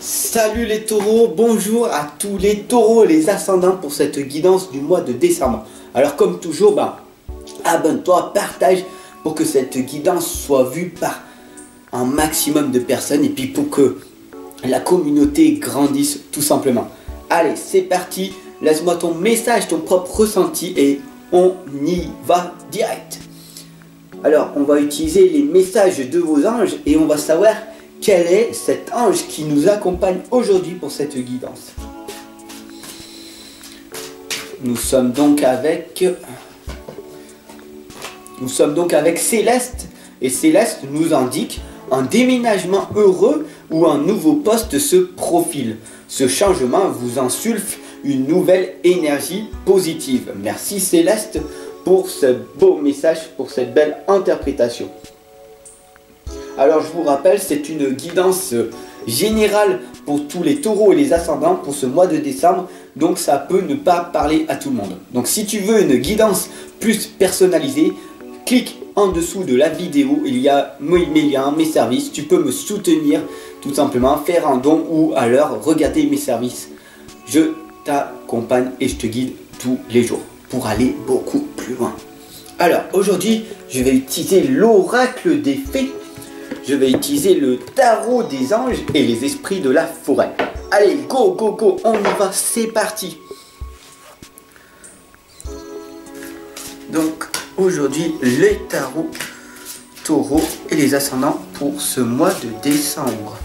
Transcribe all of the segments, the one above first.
Salut les taureaux, bonjour à tous les taureaux et les ascendants pour cette guidance du mois de décembre. Alors comme toujours, abonne-toi, partage pour que cette guidance soit vue par un maximum de personnes et puis pour que la communauté grandisse tout simplement. Allez, c'est parti, laisse-moi ton message, ton propre ressenti et on y va direct. Alors, on va utiliser les messages de vos anges et on va savoir quel est cet ange qui nous accompagne aujourd'hui pour cette guidance. Nous sommes donc avec Céleste et Céleste nous indique un déménagement heureux ou un nouveau poste se profile. Ce changement vous insuffle une nouvelle énergie positive. Merci Céleste pour ce beau message, pour cette belle interprétation. Alors je vous rappelle, c'est une guidance générale pour tous les taureaux et les ascendants pour ce mois de décembre. Donc ça peut ne pas parler à tout le monde. Donc si tu veux une guidance plus personnalisée, clique en dessous de la vidéo. Il y a mes liens, mes services. Tu peux me soutenir tout simplement, faire un don ou alors regarder mes services. Je t'accompagne et je te guide tous les jours pour aller beaucoup plus loin. Alors aujourd'hui, je vais utiliser l'oracle des fées. Je vais utiliser le tarot des anges et les esprits de la forêt. Allez, go, go, go, on y va, c'est parti. Donc, aujourd'hui, les tarots, taureaux et les ascendants pour ce mois de décembre.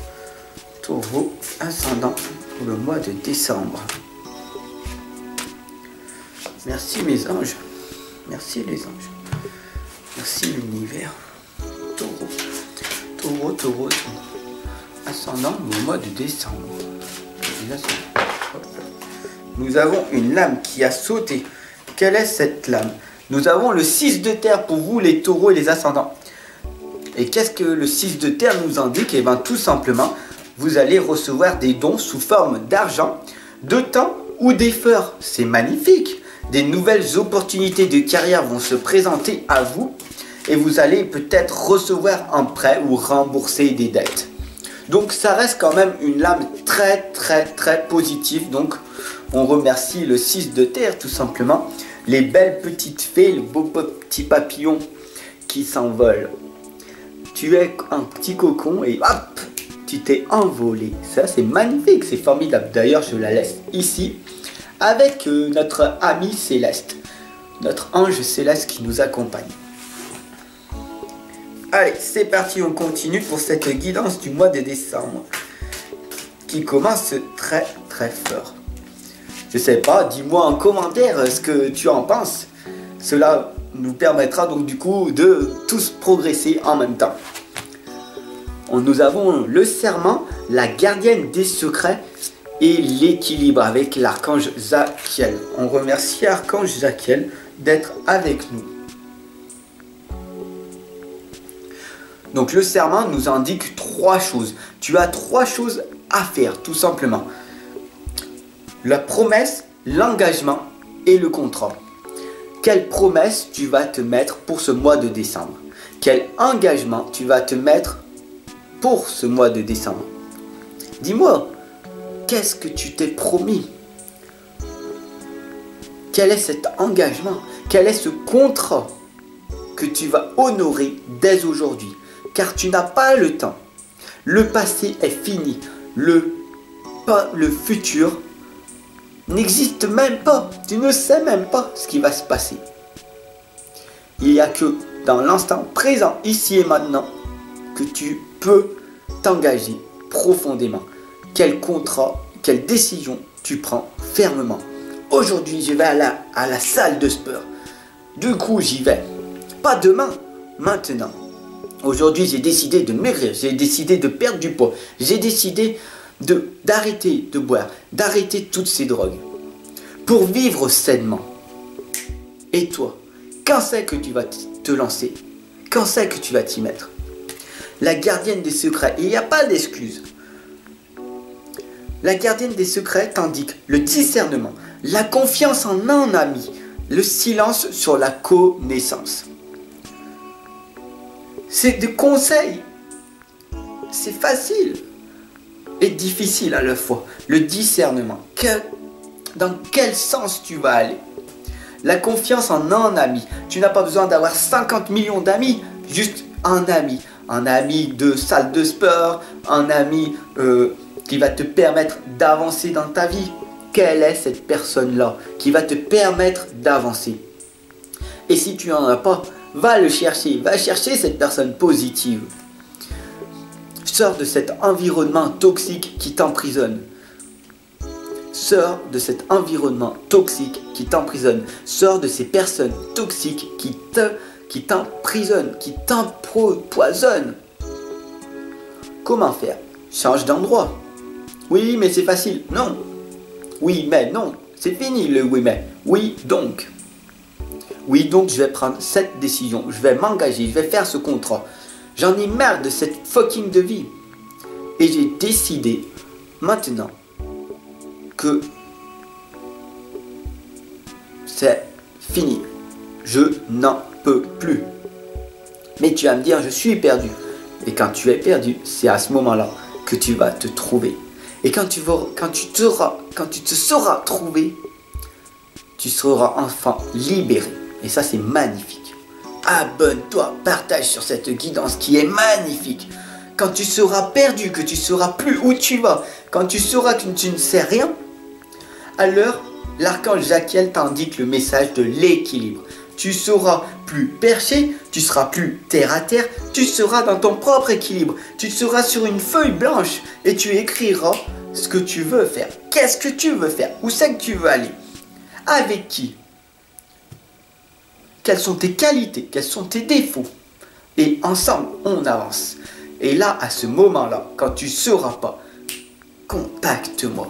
Taureau, ascendant pour le mois de décembre. Merci mes anges. Merci les anges. Merci l'univers. Taureau. Taureau. Ascendant au mois de décembre. Nous avons une lame qui a sauté. Quelle est cette lame? Nous avons le 6 de terre pour vous les taureaux et les ascendants. Et qu'est-ce que le 6 de terre nous indique? Eh bien tout simplement, vous allez recevoir des dons sous forme d'argent, de temps ou d'effort. C'est magnifique. Des nouvelles opportunités de carrière vont se présenter à vous. Et vous allez peut-être recevoir un prêt ou rembourser des dettes. Donc ça reste quand même une lame très positive. Donc on remercie le 6 de terre tout simplement. Les belles petites fées, le beau petit papillon qui s'envole. Tu es un petit cocon et hop, tu t'es envolé. Ça c'est magnifique, c'est formidable. D'ailleurs je la laisse ici avec notre ami Céleste. Notre ange Céleste qui nous accompagne. Allez, c'est parti, on continue pour cette guidance du mois de décembre qui commence très fort. Je sais pas, dis-moi en commentaire ce que tu en penses. Cela nous permettra donc du coup de tous progresser en même temps. Nous avons le serment, la gardienne des secrets et l'équilibre avec l'archange Zachiel. On remercie l'archange Zachiel d'être avec nous. Donc le serment nous indique 3 choses. Tu as 3 choses à faire tout simplement. La promesse, l'engagement et le contrat. Quelle promesse tu vas te mettre pour ce mois de décembre? Quel engagement tu vas te mettre pour ce mois de décembre? Dis-moi, qu'est-ce que tu t'es promis? Quel est cet engagement? Quel est ce contrat que tu vas honorer dès aujourd'hui? Car tu n'as pas le temps. Le passé est fini. Le futur n'existe même pas. Tu ne sais même pas ce qui va se passer. Il n'y a que dans l'instant présent, ici et maintenant, que tu peux t'engager profondément. Quel contrat, quelle décision tu prends fermement. Aujourd'hui, je vais à la salle de sport. Du coup, j'y vais. Pas demain, maintenant. Aujourd'hui, j'ai décidé de maigrir, j'ai décidé de perdre du poids, j'ai décidé d'arrêter de boire, d'arrêter toutes ces drogues pour vivre sainement. Et toi, quand c'est que tu vas te lancer? Quand c'est que tu vas t'y mettre? La gardienne des secrets, il n'y a pas d'excuse. La gardienne des secrets t'indique le discernement, la confiance en un ami, le silence sur la connaissance. C'est des conseils. C'est facile. et difficile à la fois. Le discernement. Dans quel sens tu vas aller? La confiance en un ami. Tu n'as pas besoin d'avoir 50 millions d'amis, juste un ami. Un ami de salle de sport, un ami qui va te permettre d'avancer dans ta vie. Quelle est cette personne-là qui va te permettre d'avancer? Et si tu n'en as pas, va le chercher. Va chercher cette personne positive. Sors de cet environnement toxique qui t'emprisonne. Sors de cet environnement toxique qui t'emprisonne. Sors de ces personnes toxiques qui t'emprisonnent, qui t'empoisonnent. Comment faire? Change d'endroit. Oui, mais c'est facile. Non. Oui, mais non. C'est fini le oui, mais. Oui, donc. Oui, donc je vais prendre cette décision. Je vais m'engager. Je vais faire ce contrat. J'en ai marre de cette fucking de vie. Et j'ai décidé maintenant que c'est fini. Je n'en peux plus. Mais tu vas me dire, je suis perdu. Et quand tu es perdu, c'est à ce moment-là que tu vas te trouver. Et quand tu te seras trouvé, tu seras enfin libéré. Et ça, c'est magnifique. Abonne-toi, partage sur cette guidance qui est magnifique. Quand tu seras perdu, que tu sauras plus où tu vas, quand tu sauras que tu ne sais rien, alors l'archange Jaquiel t'indique le message de l'équilibre. Tu seras plus perché, tu seras plus terre à terre, tu seras dans ton propre équilibre. Tu seras sur une feuille blanche et tu écriras ce que tu veux faire. Qu'est-ce que tu veux faire? Où c'est que tu veux aller? Avec qui? Quelles sont tes qualités? Quels sont tes défauts? Et ensemble, on avance. Et là, à ce moment-là, quand tu ne sauras pas, contacte-moi.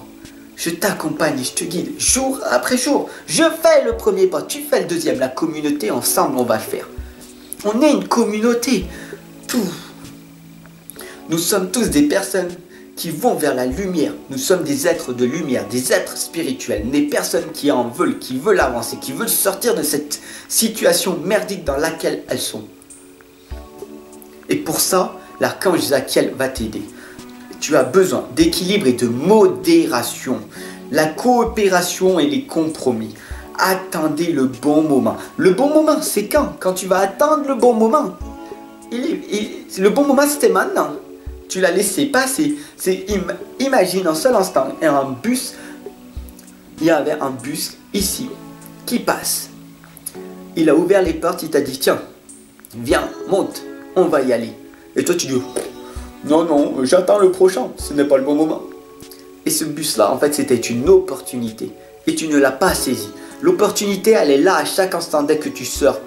Je t'accompagne et je te guide jour après jour. Je fais le premier pas, tu fais le deuxième. La communauté, ensemble, on va le faire. On est une communauté. Nous sommes tous des personnes qui vont vers la lumière. Nous sommes des êtres de lumière, des êtres spirituels, des personnes qui en veulent, qui veulent avancer, qui veulent sortir de cette situation merdique dans laquelle elles sont. Et pour ça, l'archange Zachiel va t'aider. Tu as besoin d'équilibre et de modération. La coopération et les compromis. Attendez le bon moment. Le bon moment, c'est quand? Quand tu vas attendre le bon moment. Le bon moment, c'était maintenant. Tu l'as laissé passer. Imagine un seul instant, il y avait un bus ici qui passe. Il a ouvert les portes, il t'a dit tiens, viens, monte, on va y aller. Et toi tu dis non, j'attends le prochain, ce n'est pas le bon moment. Et ce bus-là, en fait, c'était une opportunité. Et tu ne l'as pas saisi. L'opportunité, elle est là à chaque instant dès que tu sors.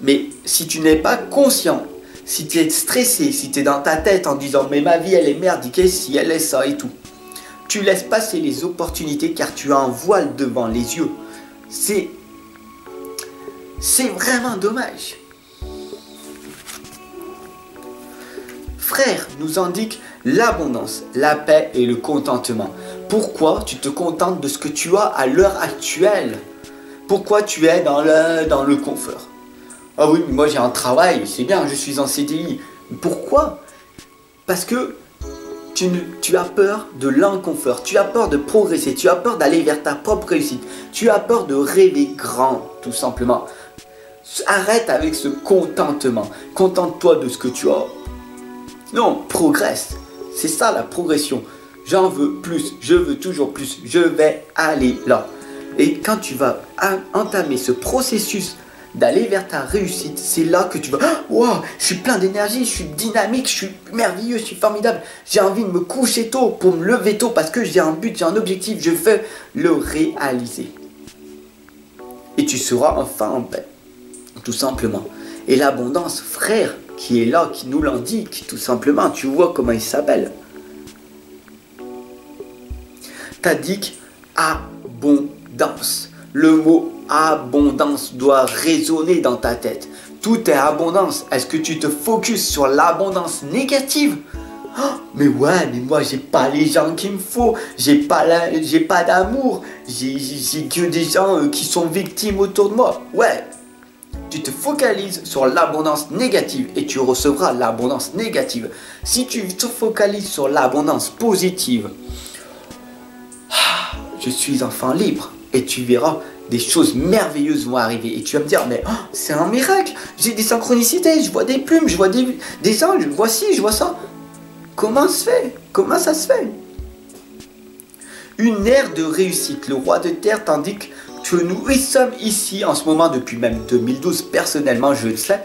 Mais si tu n'es pas conscient, si tu es stressé, si tu es dans ta tête en disant mais ma vie elle est merdique, si elle est ça et tout, tu laisses passer les opportunités car tu as un voile devant les yeux. C'est vraiment dommage. Frère nous indique l'abondance, la paix et le contentement. Pourquoi tu te contentes de ce que tu as à l'heure actuelle? Pourquoi tu es dans le confort? Ah oui, mais moi j'ai un travail, c'est bien, je suis en CDI. Pourquoi? Parce que tu as peur de l'inconfort, tu as peur de progresser, tu as peur d'aller vers ta propre réussite, tu as peur de rêver grand, tout simplement. Arrête avec ce contentement, contente-toi de ce que tu as. Non, progresse, c'est ça la progression. J'en veux plus, je veux toujours plus, je vais aller là. Et quand tu vas entamer ce processus d'aller vers ta réussite, c'est là que tu vas wow, je suis plein d'énergie, je suis dynamique, je suis merveilleux, je suis formidable. J'ai envie de me coucher tôt pour me lever tôt parce que j'ai un but, j'ai un objectif, je veux le réaliser. Et tu seras enfin en paix, tout simplement. Et l'abondance, frère, qui est là, qui nous l'indique, tout simplement, tu vois comment il s'appelle. T'indique abondance. Le mot abondance doit résonner dans ta tête. Tout est abondance. Est-ce que tu te focuses sur l'abondance négative? Oh, mais ouais, mais moi j'ai pas les gens qu'il me faut. J'ai pas d'amour. J'ai que des gens qui sont victimes autour de moi. Ouais. tu te focalises sur l'abondance négative et tu recevras l'abondance négative. Si tu te focalises sur l'abondance positive, je suis enfant libre et tu verras des choses merveilleuses vont arriver. Et tu vas me dire, mais c'est un miracle, j'ai des synchronicités, je vois des plumes, je vois des anges, je vois ci, je vois ça. Comment ça se fait? Comment ça se fait? Une ère de réussite. Le roi de terre t'indique que nous sommes ici en ce moment depuis même 2012. Personnellement, je le sais.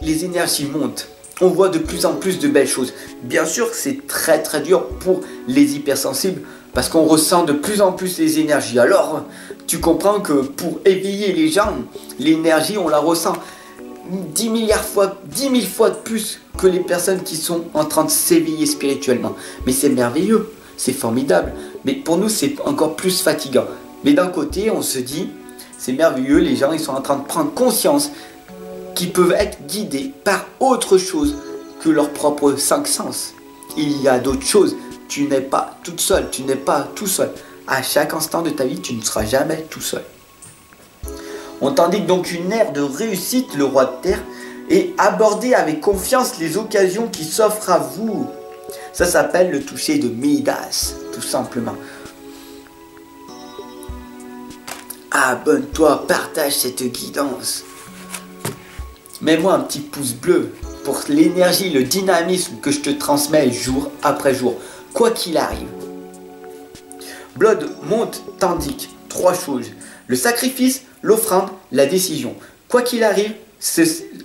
Les énergies montent. On voit de plus en plus de belles choses. Bien sûr que c'est très très dur pour les hypersensibles parce qu'on ressent de plus en plus les énergies. Alors, tu comprends que pour éveiller les gens, l'énergie, on la ressent 10 milliards fois, 10 000 fois de plus que les personnes qui sont en train de s'éveiller spirituellement. Mais c'est merveilleux, c'est formidable. Mais pour nous, c'est encore plus fatigant. Mais d'un côté, on se dit, c'est merveilleux, les gens, ils sont en train de prendre conscience qu'ils peuvent être guidés par autre chose que leurs propres 5 sens. Il y a d'autres choses. Tu n'es pas toute seule, tu n'es pas tout seul. À chaque instant de ta vie, tu ne seras jamais tout seul. On t'indique donc une ère de réussite, le roi de terre, et aborder avec confiance les occasions qui s'offrent à vous. Ça s'appelle le toucher de Midas, tout simplement. Abonne-toi, partage cette guidance. Mets-moi un petit pouce bleu pour l'énergie, le dynamisme que je te transmets jour après jour, quoi qu'il arrive. Blood monte t'indique 3 choses. Le sacrifice, l'offrande, la décision. Quoi qu'il arrive,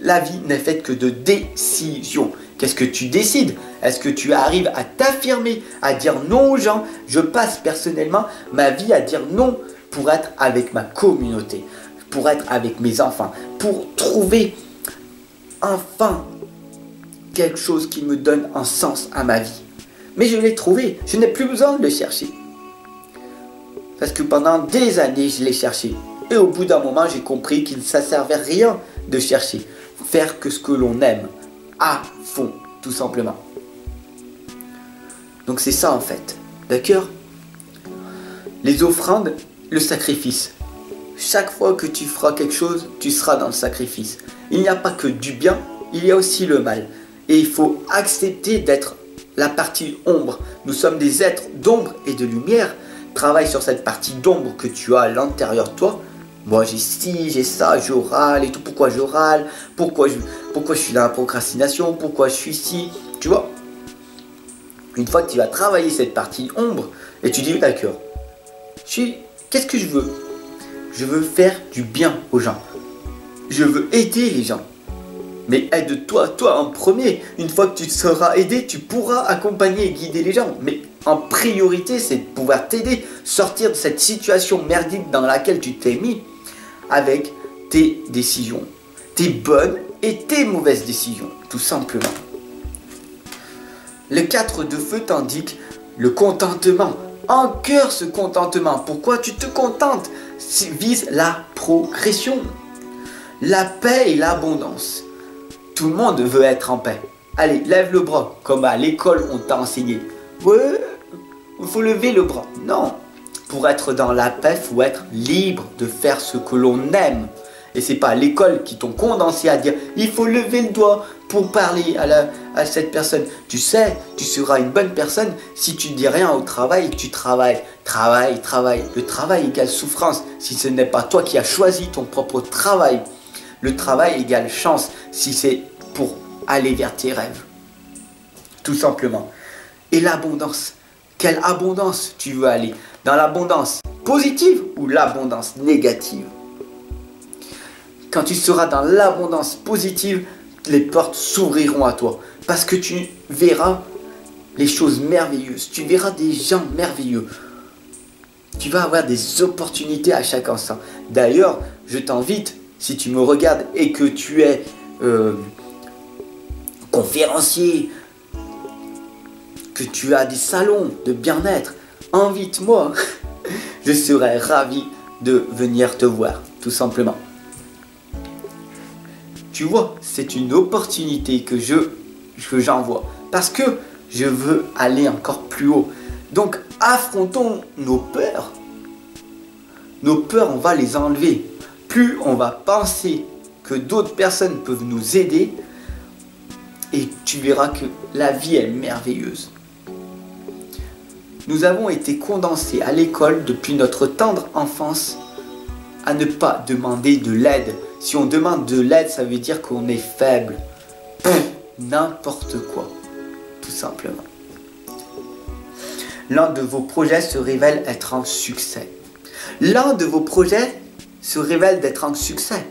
la vie n'est faite que de décisions. Qu'est-ce que tu décides? Est-ce que tu arrives à t'affirmer, à dire non aux gens? Je passe personnellement ma vie à dire non pour être avec ma communauté, pour être avec mes enfants, pour trouver enfin quelque chose qui me donne un sens à ma vie. Mais je l'ai trouvé, je n'ai plus besoin de le chercher. Parce que pendant des années, je l'ai cherché. Et au bout d'un moment, j'ai compris qu'il ne servait à rien de chercher. Faire que ce que l'on aime, à fond, tout simplement. Donc c'est ça en fait, d'accord? Les offrandes, le sacrifice. Chaque fois que tu feras quelque chose, tu seras dans le sacrifice. Il n'y a pas que du bien, il y a aussi le mal. Et il faut accepter d'être la partie ombre. Nous sommes des êtres d'ombre et de lumière. Travaille sur cette partie d'ombre que tu as à l'intérieur de toi. Moi j'ai ci, j'ai ça, je râle et tout. Pourquoi je râle? Pourquoi je suis dans la procrastination? Pourquoi je suis ci? Tu vois? Une fois que tu vas travailler cette partie ombre, et tu dis d'accord, qu'est-ce que je veux? Je veux faire du bien aux gens. Je veux aider les gens. Mais aide-toi, toi en premier. Une fois que tu seras aidé, tu pourras accompagner et guider les gens. Mais en priorité, c'est de pouvoir t'aider, sortir de cette situation merdique dans laquelle tu t'es mis avec tes décisions. Tes bonnes et tes mauvaises décisions, tout simplement. Le 4 de feu t'indique le contentement. En cœur ce contentement. Pourquoi tu te contentes? Vise la progression, la paix et l'abondance. Tout le monde veut être en paix. Allez, lève le bras, comme à l'école on t'a enseigné. Ouais, il faut lever le bras. Non, pour être dans la paix, il faut être libre de faire ce que l'on aime. Et c'est pas l'école qui t'ont condensé à dire il faut lever le doigt pour parler à cette personne. Tu sais, tu seras une bonne personne si tu ne dis rien au travail et que tu travailles. Travail. Le travail égale souffrance si ce n'est pas toi qui as choisi ton propre travail. Le travail égale chance si c'est pour aller vers tes rêves. Tout simplement. Et l'abondance. Quelle abondance tu veux aller? Dans l'abondance positive ou l'abondance négative? Quand tu seras dans l'abondance positive, les portes s'ouvriront à toi. Parce que tu verras les choses merveilleuses. Tu verras des gens merveilleux. Tu vas avoir des opportunités à chaque instant. D'ailleurs, je t'invite, si tu me regardes et que tu es conférencier, que tu as des salons de bien-être, invite-moi. Je serai ravi de venir te voir, tout simplement. Tu vois, c'est une opportunité que j'envoie. Parce que je veux aller encore plus haut. Donc, affrontons nos peurs. Nos peurs, on va les enlever. Plus on va penser que d'autres personnes peuvent nous aider et tu verras que la vie est merveilleuse. Nous avons été condensés à l'école depuis notre tendre enfance à ne pas demander de l'aide. Si on demande de l'aide, ça veut dire qu'on est faible. N'importe quoi, tout simplement. L'un de vos projets se révèle être un succès. L'un de vos projets se révèle d'être un succès.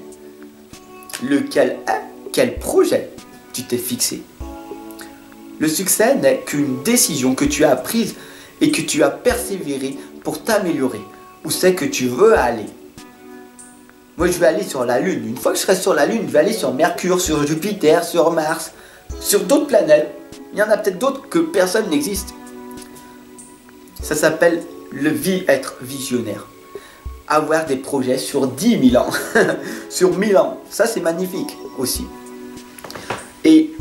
Lequel est? Quel projet tu t'es fixé? Le succès n'est qu'une décision que tu as prise et que tu as persévéré pour t'améliorer. Où c'est que tu veux aller? Moi, je vais aller sur la Lune. Une fois que je serai sur la Lune, je vais aller sur Mercure, sur Jupiter, sur Mars, sur d'autres planètes. Il y en a peut-être d'autres que personne n'existe. Ça s'appelle être visionnaire. Avoir des projets sur 10 000 ans, sur 1000 ans. Ça, c'est magnifique aussi. Et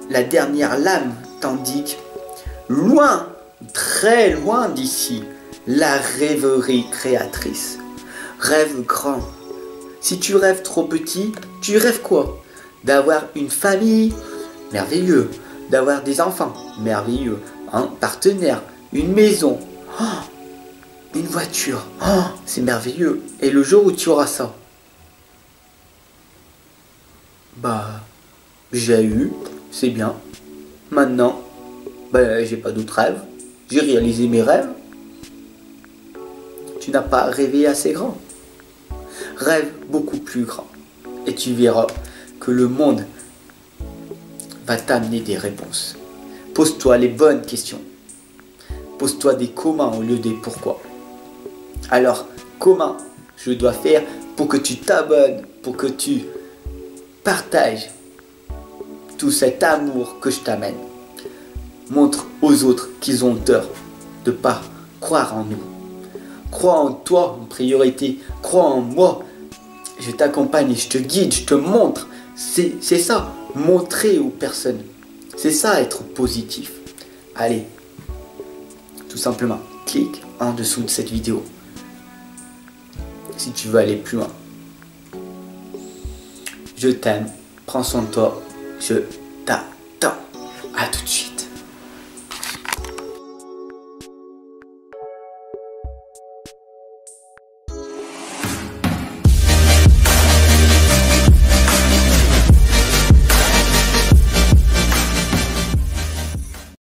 la dernière lame t'indique, loin, très loin d'ici, la rêverie créatrice. Rêve grand. Si tu rêves trop petit, tu rêves quoi? D'avoir une famille? Merveilleux. D'avoir des enfants? Merveilleux. Un partenaire? Une maison? Oh, une voiture? Oh, c'est merveilleux. Et le jour où tu auras ça? Bah, j'ai eu, c'est bien. Maintenant, bah, j'ai pas d'autres rêves. J'ai réalisé mes rêves. Tu n'as pas rêvé assez grand. Rêve beaucoup plus grand. Et tu verras que le monde va t'amener des réponses. Pose-toi les bonnes questions. Pose-toi des comment au lieu des pourquoi. Alors, comment je dois faire pour que tu t'abonnes, pour que tu partages tout cet amour que je t'amène? Montre aux autres qu'ils ont tort de ne pas croire en nous. Crois en toi en priorité. Crois en moi. Je t'accompagne, je te guide, je te montre. C'est ça, montrer aux personnes. C'est ça, être positif. Allez, tout simplement, clique en dessous de cette vidéo. Si tu veux aller plus loin. Je t'aime, prends soin de toi, je t'attends. À tout de suite.